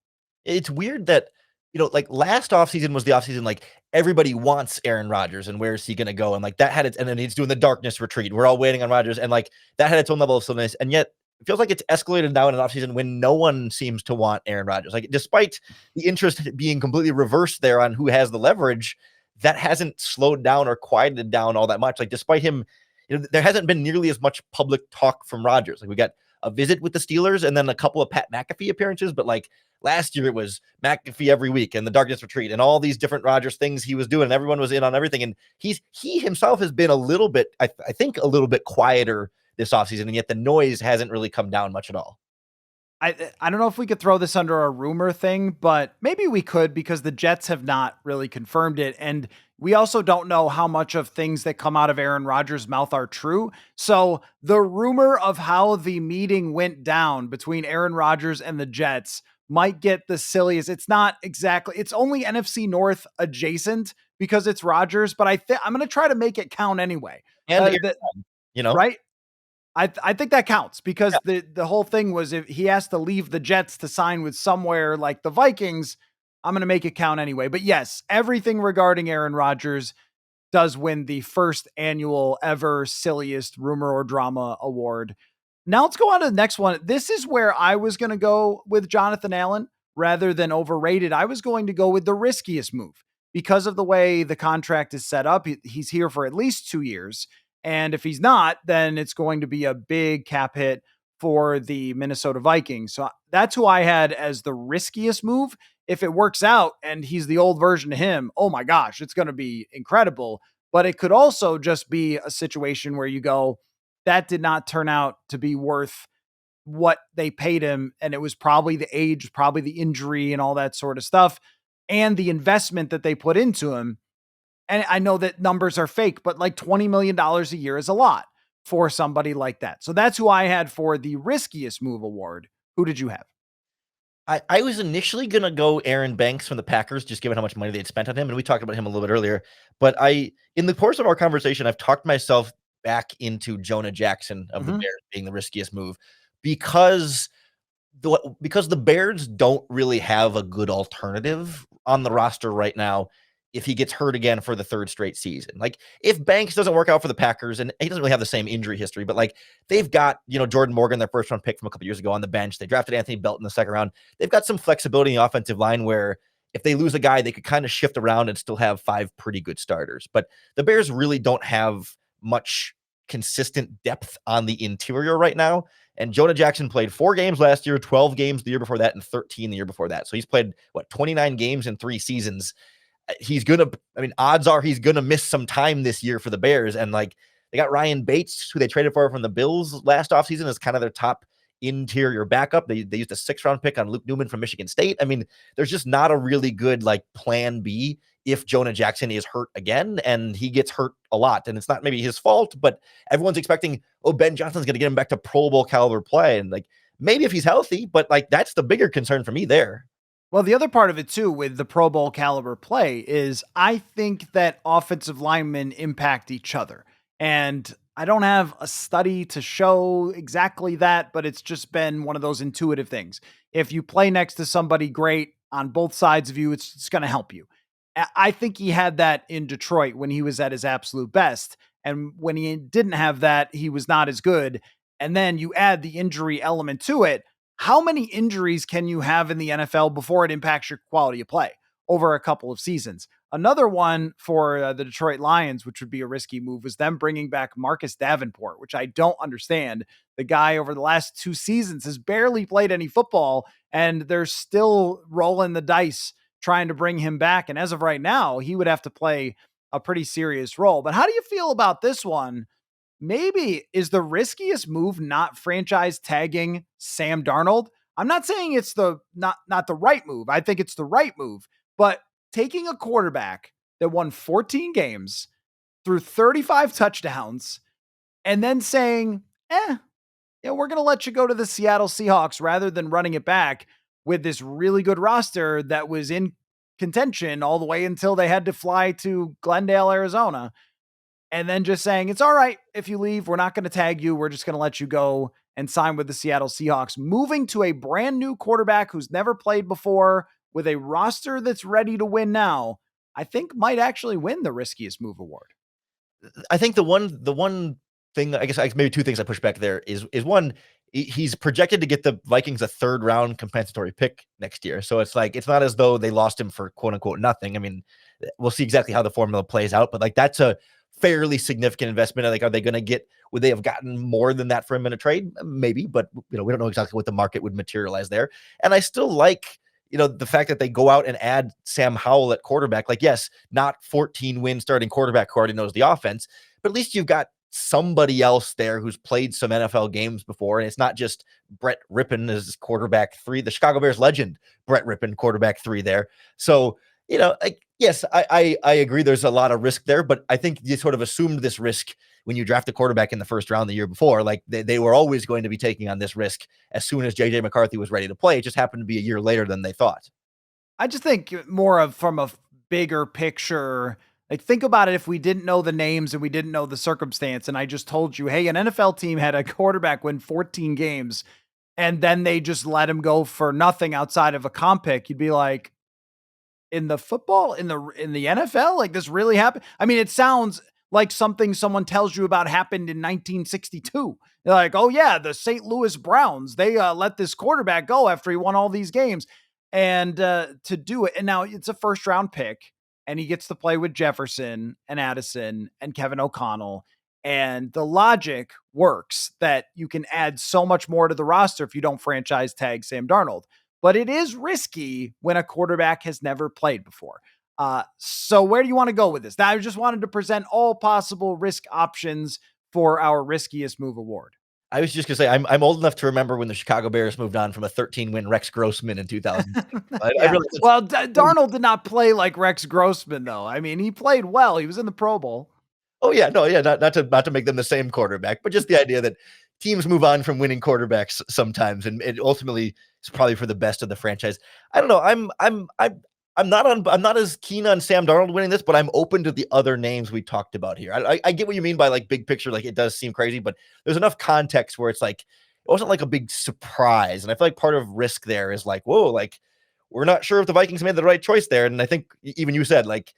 S2: It's weird that, like last offseason was the offseason, like everybody wants Aaron Rodgers and where's he going to go? And like that had it. And then he's doing the darkness retreat. We're all waiting on Rodgers. And like that had its own level of silliness. And yet it feels like it's escalated now in an offseason when no one seems to want Aaron Rodgers. Like despite the interest being completely reversed there on who has the leverage, that hasn't slowed down or quieted down all that much. Like despite him, there hasn't been nearly as much public talk from Rodgers. Like we got a visit with the Steelers and then a couple of Pat McAfee appearances, but like last year it was McAfee every week and the darkness retreat and all these different Rodgers things he was doing. And everyone was in on everything. And he himself has been a little bit, I think a little bit quieter this offseason. And yet the noise hasn't really come down much at all.
S1: I don't know if we could throw this under a rumor thing, but maybe we could because the Jets have not really confirmed it. And we also don't know how much of things that come out of Aaron Rodgers' mouth are true. So the rumor of how the meeting went down between Aaron Rodgers and the Jets might get the silliest. It's not exactly, it's only NFC North adjacent because it's Rodgers, but I'm going to try to make it count anyway.
S2: And
S1: right? I think that counts because the whole thing was if he has to leave the Jets to sign with somewhere like the Vikings, I'm going to make it count anyway. But yes, everything regarding Aaron Rodgers does win the first annual ever silliest rumor or drama award. Now let's go on to the next one. This is where I was going to go with Jonathan Allen rather than overrated. I was going to go with the riskiest move because of the way the contract is set up. He's here for at least 2 years. And if he's not, then it's going to be a big cap hit for the Minnesota Vikings. So that's who I had as the riskiest move. If it works out and he's the old version of him, oh my gosh, it's going to be incredible. But it could also just be a situation where you go, that did not turn out to be worth what they paid him. And it was probably the age, probably the injury and all that sort of stuff. And the investment that they put into him. And I know that numbers are fake, but like $20 million a year is a lot for somebody like that. So that's who I had for the riskiest move award. Who did you have?
S2: I was initially going to go Aaron Banks from the Packers, just given how much money they'd spent on him. And we talked about him a little bit earlier. But in the course of our conversation, I've talked myself back into Jonah Jackson of the Bears being the riskiest move because the Bears don't really have a good alternative on the roster right now if he gets hurt again for the third straight season. Like if Banks doesn't work out for the Packers, and he doesn't really have the same injury history, but like they've got, Jordan Morgan, their first round pick from a couple years ago on the bench. They drafted Anthony Belton in the second round. They've got some flexibility in the offensive line where if they lose a guy, they could kind of shift around and still have 5 pretty good starters. But the Bears really don't have much consistent depth on the interior right now. And Jonah Jackson played 4 games last year, 12 games the year before that, and 13 the year before that. So he's played 29 games in 3 seasons. Odds are he's gonna miss some time this year for the Bears. And like they got Ryan Bates, who they traded for from the Bills last offseason, as kind of their top interior backup. They used a 6th round pick on Luke Newman from Michigan State. I mean, there's just not a really good like plan B if Jonah Jackson is hurt again, and he gets hurt a lot, and it's not maybe his fault, but everyone's expecting, oh, Ben Johnson's going to get him back to Pro Bowl caliber play. And like, maybe if he's healthy, but like, that's the bigger concern for me there.
S1: Well, the other part of it too with the Pro Bowl caliber play is I think that offensive linemen impact each other. And I don't have a study to show exactly that, but it's just been one of those intuitive things. If you play next to somebody great on both sides of you, it's going to help you. I think he had that in Detroit when he was at his absolute best. And when he didn't have that, he was not as good. And then you add the injury element to it. How many injuries can you have in the NFL before it impacts your quality of play over a couple of seasons? Another one for the Detroit Lions, which would be a risky move, was them bringing back Marcus Davenport, which I don't understand. The guy over the last 2 seasons has barely played any football, and they're still rolling the dice trying to bring him back. And as of right now, he would have to play a pretty serious role. But how do you feel about this one? Maybe is the riskiest move not franchise tagging Sam Darnold? I'm not saying it's the not the right move. I think it's the right move, but taking a quarterback that won 14 games, threw 35 touchdowns, and then saying, yeah, we're going to let you go to the Seattle Seahawks rather than running it back with this really good roster that was in contention all the way until they had to fly to Glendale, Arizona. And then just saying, it's all right if you leave. We're not going to tag you. We're just going to let you go and sign with the Seattle Seahawks. Moving to a brand new quarterback who's never played before with a roster that's ready to win now, I think might actually win the riskiest move award.
S2: I think the one thing, I guess maybe two things I push back there is one, he's projected to get the Vikings a 3rd round compensatory pick next year. So it's like, it's not as though they lost him for quote unquote nothing. I mean, we'll see exactly how the formula plays out, but like, that's a fairly significant investment. Like, are they going to get, would they have gotten more than that for him in a trade? Maybe, but we don't know exactly what the market would materialize there. And I still like, the fact that they go out and add Sam Howell at quarterback. Like, yes, not 14-win starting quarterback who already knows the offense, but at least you've got somebody else there who's played some NFL games before. And it's not just Brett Rippon as quarterback 3, the Chicago Bears legend, Brett Rippon, quarterback 3 there. So, yes, I agree there's a lot of risk there, but I think you sort of assumed this risk when you draft a quarterback in the 1st round the year before. Like, they were always going to be taking on this risk as soon as JJ McCarthy was ready to play. It just happened to be a year later than they thought.
S1: I just think more of from a bigger picture. Like, think about it if we didn't know the names and we didn't know the circumstance, and I just told you, hey, an NFL team had a quarterback win 14 games, and then they just let him go for nothing outside of a comp pick, you'd be like, in the football, in the NFL, like, this really happened? I mean, it sounds like something someone tells you about happened in 1962. They're like, oh yeah, the St. Louis Browns, they let this quarterback go after he won all these games. And to do it, and now it's a 1st round pick, and he gets to play with Jefferson and Addison and Kevin O'Connell. And the logic works that you can add so much more to the roster if you don't franchise tag Sam Darnold. But it is risky when a quarterback has never played before. So where do you want to go with this? Now, I just wanted to present all possible risk options for our riskiest move award.
S2: I was just gonna say, I'm old enough to remember when the Chicago Bears moved on from a 13-win Rex Grossman in 2006. I
S1: Yeah.
S2: really,
S1: Well, Darnold did not play like Rex Grossman, though. I mean, he played well. He was in the Pro Bowl.
S2: oh yeah, no, yeah, not to make them the same quarterback, but just the idea that teams move on from winning quarterbacks sometimes, and it ultimately is probably for the best of the franchise. I don't know. I'm not as keen on Sam Darnold winning this, but I'm open to the other names we talked about here. I get what you mean by like big picture, like it does seem crazy, but there's enough context where it's like it wasn't like a big surprise. And I feel like part of risk there is like, whoa, like we're not sure if the Vikings made the right choice there. And I think even you said like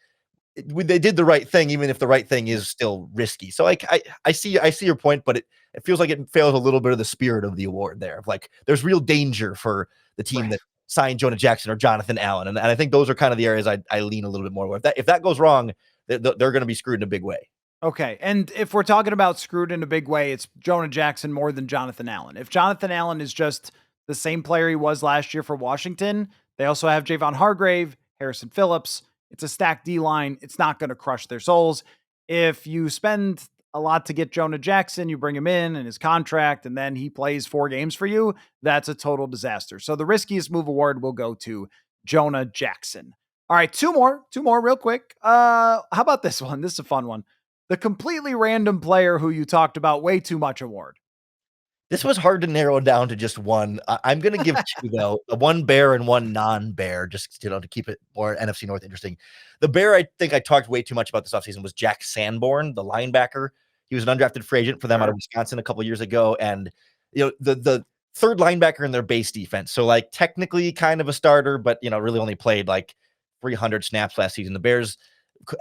S2: they did the right thing, even if the right thing is still risky. So like I see your point, but it feels like it fails a little bit of the spirit of the award there. Of like there's real danger for the team
S1: Right.
S2: that signed Jonah Jackson or Jonathan Allen, and I think those are kind of the areas I lean a little bit more. If that goes wrong, they're going to be screwed in a big way.
S1: Okay. And if we're talking about screwed in a big way, it's Jonah Jackson more than Jonathan Allen. If Jonathan Allen is just the same player he was last year for Washington, they also have Javon Hargrave, Harrison Phillips. It's a stacked D line. It's not going to crush their souls. If you spend a lot to get Jonah Jackson, you bring him in and his contract, and then he plays 4 games for you, that's a total disaster. So the riskiest move award will go to Jonah Jackson. All right, two more real quick. How about this one? This is a fun one. The completely random player who you talked about way too much award.
S2: This was hard to narrow down to just one. I'm gonna give 2 though, one bear and one non-bear, just, to keep it more NFC North interesting. The bear I think I talked way too much about this offseason was Jack Sanborn, the linebacker. He was an undrafted free agent for them out of
S1: Sure.
S2: Wisconsin a couple years ago, and, the third linebacker in their base defense. So, like, technically kind of a starter, but, really only played, like, 300 snaps last season. The Bears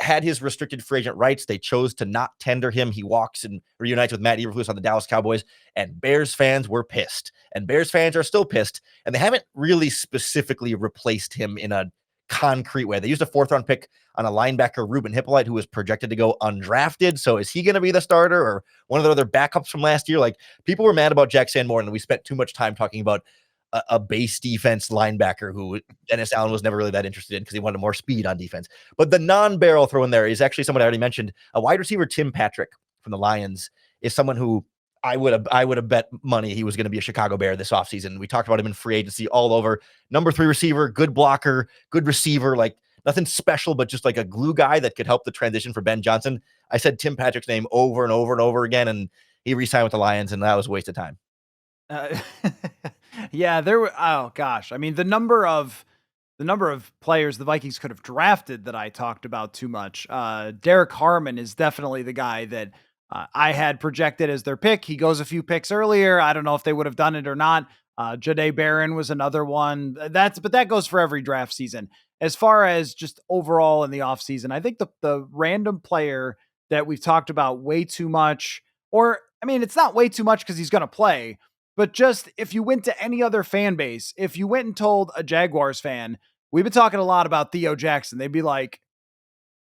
S2: had his restricted free agent rights. They chose to not tender him. He walks and reunites with Matt Eberflus on the Dallas Cowboys, and Bears fans were pissed. And Bears fans are still pissed, and they haven't really specifically replaced him in a concrete way. They used a 4th-round pick on a linebacker, Ruben Hippolyte, who was projected to go undrafted. So is he going to be the starter or one of the other backups from last year? Like, people were mad about Jack Sanborn, and we spent too much time talking about a base defense linebacker who Dennis Allen was never really that interested in because he wanted more speed on defense. But the non-barrel throw in there is actually someone I already mentioned. A wide receiver, Tim Patrick from the Lions, is someone who I would have bet money he was going to be a Chicago Bear this offseason. We talked about him in free agency all over. Number 3 receiver, good blocker, good receiver, like nothing special, but just like a glue guy that could help the transition for Ben Johnson. I said Tim Patrick's name over and over and over again, and he re-signed with the Lions, and that was a waste of time.
S1: Uh, yeah, there were. Oh gosh, I mean the number of players the Vikings could have drafted that I talked about too much. Derek Harmon is definitely the guy that I had projected as their pick. He goes a few picks earlier. I don't know if they would have done it or not. Jahdae Barron was another one. But that goes for every draft season. As far as just overall in the offseason, I think the random player that we've talked about way too much, or I mean, it's not way too much because he's going to play, but just if you went to any other fan base, if you went and told a Jaguars fan, we've been talking a lot about Theo Jackson, they'd be like,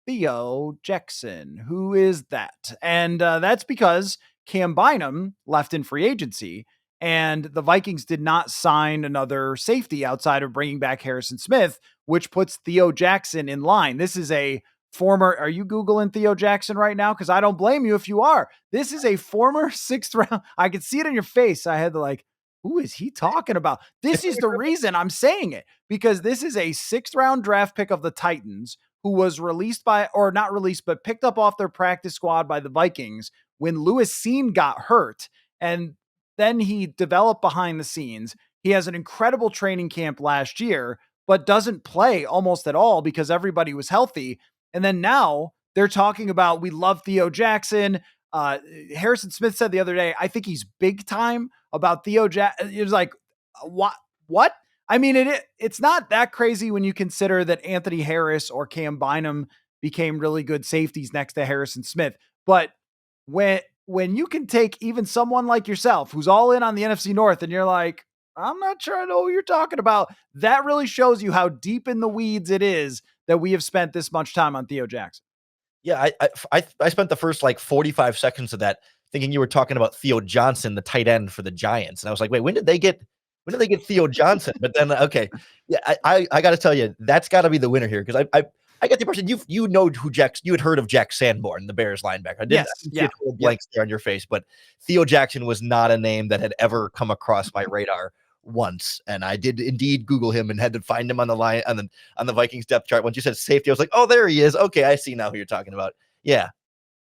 S1: Theo Jackson, who is that? And that's because Cam Bynum left in free agency, and the Vikings did not sign another safety outside of bringing back Harrison Smith, which puts Theo Jackson in line. This is a former, are you Googling Theo Jackson right now? Because I don't blame you if you are. This is a former 6th round. I could see it in your face. I had to like, who is he talking about? This is the reason I'm saying it, because this is a 6th-round draft pick of the Titans who was released by, or not released, but picked up off their practice squad by the Vikings when Lewis Cine got hurt. And then he developed behind the scenes. He has an incredible training camp last year, but doesn't play almost at all because everybody was healthy. And then now they're talking about, we love Theo Jackson. Harrison Smith said the other day, I think he's big time about Theo Jackson. It was like, what? What? I mean, it's not that crazy when you consider that Anthony Harris or Cam Bynum became really good safeties next to Harrison Smith. But when you can take even someone like yourself who's all in on the NFC North and you're like, I'm not sure I know what you're talking about, that really shows you how deep in the weeds it is that we have spent this much time on Theo Jackson.
S2: Yeah, I spent the first, like, 45 seconds of that thinking you were talking about Theo Johnson, the tight end for the Giants, and I was like, "Wait, when did they get Theo Johnson?" But then, okay, yeah, I gotta tell you, that's gotta be the winner here because I get the impression you had heard of Jack Sanborn, the Bears linebacker. I
S1: Yes.
S2: didn't see a
S1: Yeah.
S2: total
S1: Yep.
S2: blank stare on your face, but Theo Jackson was not a name that had ever come across my radar once, and I did indeed Google him and had to find him on the Vikings depth chart. Once you said safety, I was like, "Oh, there he is. Okay, I see now who you're talking about." Yeah.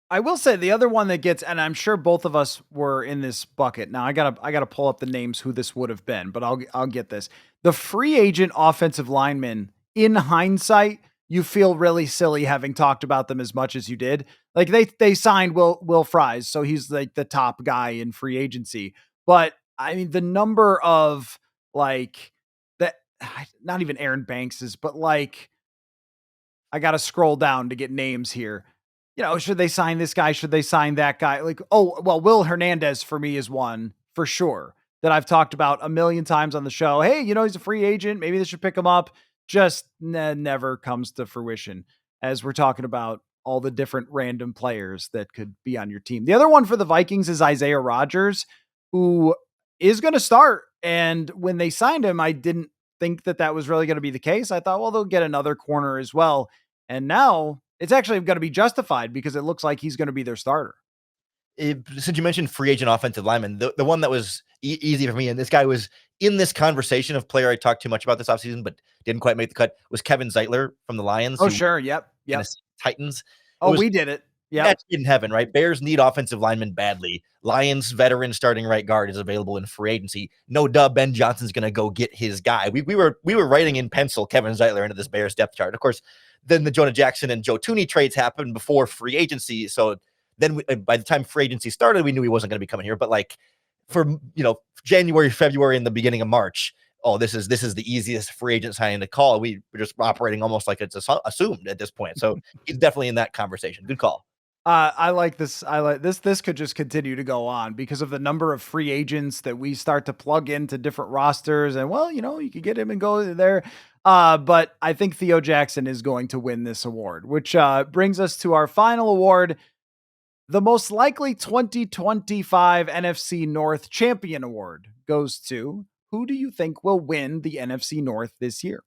S1: I will say the other one that gets, and I'm sure both of us were in this bucket. Now I gotta pull up the names who this would have been, but I'll get this. The free agent offensive lineman, in hindsight, you feel really silly having talked about them as much as you did. Like they signed Will Fries, so he's like the top guy in free agency. But I mean, the number of like that, not even Aaron Banks's, but like I got to scroll down to get names here. Should they sign this guy? Should they sign that guy? Like, oh, well, Will Hernandez for me is one for sure that I've talked about a million times on the show. Hey, he's a free agent. Maybe they should pick him up. Just never comes to fruition as we're talking about all the different random players that could be on your team. The other one for the Vikings is Isaiah Rodgers, who is going to start. And when they signed him, I didn't think that was really going to be the case. I thought, well, they'll get another corner as well. And now it's actually going to be justified because it looks like he's going to be their starter.
S2: Since you mentioned free agent offensive lineman, the one that was easy for me. And this guy was in this conversation of player I talked too much about this offseason, but didn't quite make the cut, was Kevin Zeitler from the Lions,
S1: Oh,
S2: who
S1: sure. Yep. Yep.
S2: Tennessee Titans. It
S1: Oh,
S2: was
S1: we did it. Yep.
S2: match in heaven, right? Bears need offensive linemen badly. Lions veteran starting right guard is available in free agency. No duh, Ben Johnson's going to go get his guy. We were writing in pencil Kevin Zeitler into this Bears depth chart. Of course, then the Jonah Jackson and Joe Tooney trades happened before free agency. So then by the time free agency started, we knew he wasn't going to be coming here. But like for January, February, and the beginning of March, oh, this is the easiest free agent signing to call. We're just operating almost like it's assumed at this point. So he's definitely in that conversation. Good call.
S1: I like this. I like this. This could just continue to go on because of the number of free agents that we start to plug into different rosters. And well, you could get him and go there. But I think Theo Jackson is going to win this award, which brings us to our final award, the most likely 2025 NFC North Champion Award goes to, who do you think will win the NFC North this year?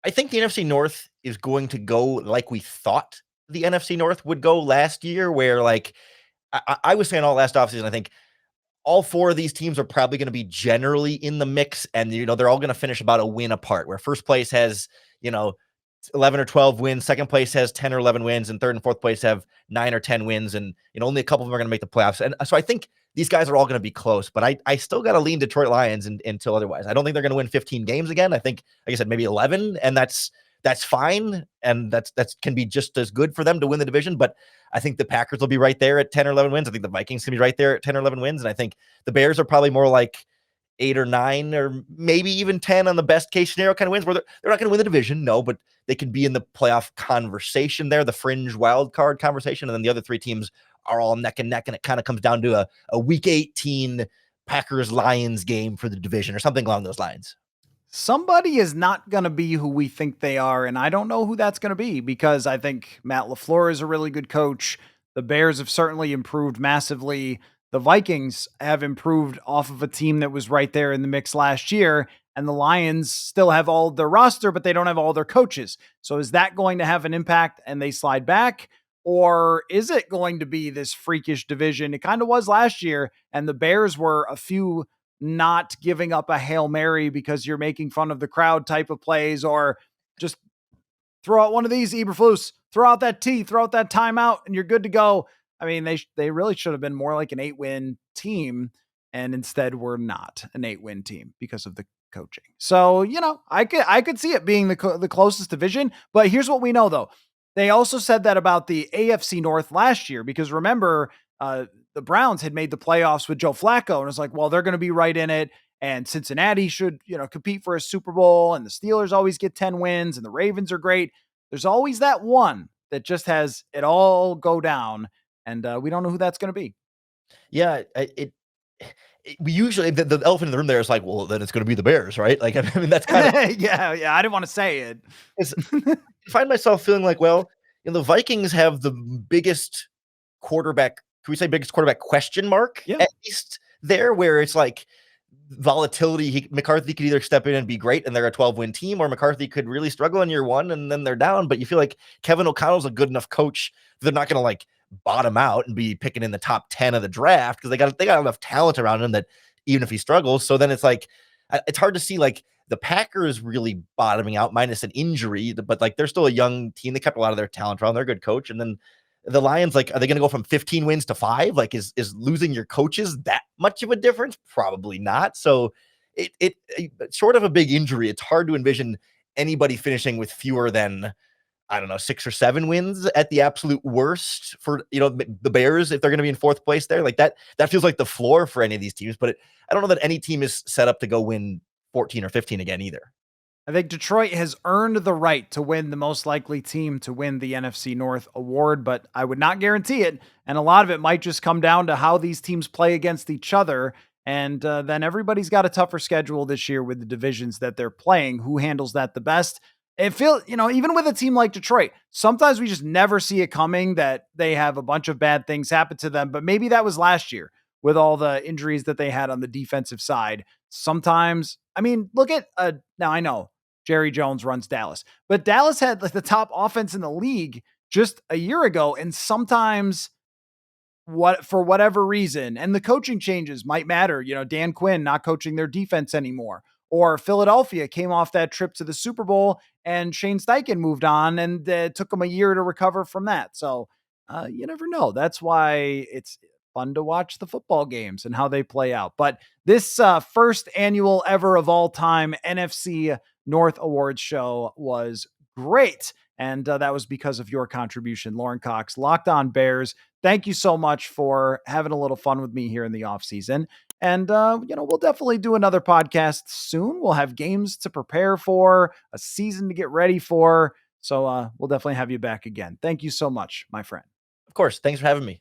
S2: I think the NFC North is going to go like we thought the NFC North would go last year, where like I was saying all last offseason, I think all four of these teams are probably going to be generally in the mix, and they're all going to finish about a win apart, where first place has 11 or 12 wins, second place has 10 or 11 wins, and third and fourth place have 9 or 10 wins, and only a couple of them are going to make the playoffs. And so I think these guys are all going to be close, but I still got to lean Detroit Lions until otherwise. I don't think they're going to win 15 games again. I think, like I said, maybe 11, and that's fine, and that can be just as good for them to win the division. But I think the Packers will be right there at 10 or 11 wins. I think the Vikings can be right there at 10 or 11 wins, and I think the Bears are probably more like 8 or 9 or maybe even 10 on the best case scenario kind of wins, where they're not going to win the division, no, but they can be in the playoff conversation there, the fringe wild card conversation. And then the other three teams are all neck and neck, and it kind of comes down to a week 18 Packers Lions game for the division or something along those lines.
S1: Somebody is not going to be who we think they are, and I don't know who that's going to be, because I think Matt LaFleur is a really good coach. The Bears have certainly improved massively. The Vikings have improved off of a team that was right there in the mix last year, and the Lions still have all their roster, but they don't have all their coaches. So is that going to have an impact and they slide back? Or is it going to be this freakish division? It kind of was last year, and the Bears were a few not giving up a Hail Mary because you're making fun of the crowd type of plays, or just throw out one of these Eberflus, throw out that T, throw out that timeout, and you're good to go. I mean, they really should have been more like an 8-win team, and instead we're not an 8-win team because of the coaching. So, I could see it being the closest division, but here's what we know though. They also said that about the AFC North last year, because remember, the Browns had made the playoffs with Joe Flacco, and it's like, well, they're going to be right in it. And Cincinnati should, compete for a Super Bowl, and the Steelers always get 10 wins, and the Ravens are great. There's always that one that just has it all go down, and we don't know who that's going to be.
S2: Yeah, we usually the elephant in the room there is like, well, then it's going to be the Bears, right? Like, I mean, that's kind of
S1: yeah. I didn't want to say it.
S2: I find myself feeling like, well, the Vikings have the biggest quarterback. Can we say biggest quarterback question mark?
S1: Yeah.
S2: At least there, where it's like volatility. McCarthy could either step in and be great, and they're a 12-win team, or McCarthy could really struggle in year one, and then they're down. But you feel like Kevin O'Connell's a good enough coach. They're not going to like bottom out and be picking in the top 10 of the draft, because they got enough talent around him that even if he struggles, so then it's like it's hard to see like the Packers really bottoming out minus an injury, but like they're still a young team. They kept a lot of their talent around. They're a good coach. And then the Lions, like, are they going to go from 15 wins to 5? Like, is losing your coaches that much of a difference? Probably not. So it short of a big injury, it's hard to envision anybody finishing with fewer than, I don't know, 6 or 7 wins at the absolute worst for, the Bears, if they're going to be in 4th place there. Like that feels like the floor for any of these teams, but I don't know that any team is set up to go win 14 or 15 again either.
S1: I think Detroit has earned the right to win the most likely team to win the NFC North award, but I would not guarantee it. And a lot of it might just come down to how these teams play against each other. And then everybody's got a tougher schedule this year with the divisions that they're playing. Who handles that the best? It feels, even with a team like Detroit, sometimes we just never see it coming that they have a bunch of bad things happen to them. But maybe that was last year with all the injuries that they had on the defensive side. Sometimes, I mean, look at, now I know Jerry Jones runs Dallas, but Dallas had like the top offense in the league just a year ago. And sometimes for whatever reason, and the coaching changes might matter. Dan Quinn not coaching their defense anymore, or Philadelphia came off that trip to the Super Bowl and Shane Steichen moved on, and it took them a year to recover from that. So you never know. That's why it's fun to watch the football games and how they play out. But this first annual ever of all time NFC North Awards show was great. And that was because of your contribution, Lorin Cox, Locked On Bears. Thank you so much for having a little fun with me here in the off season. And, we'll definitely do another podcast soon. We'll have games to prepare for, a season to get ready for. So we'll definitely have you back again. Thank you so much, my friend.
S2: Of course. Thanks for having me.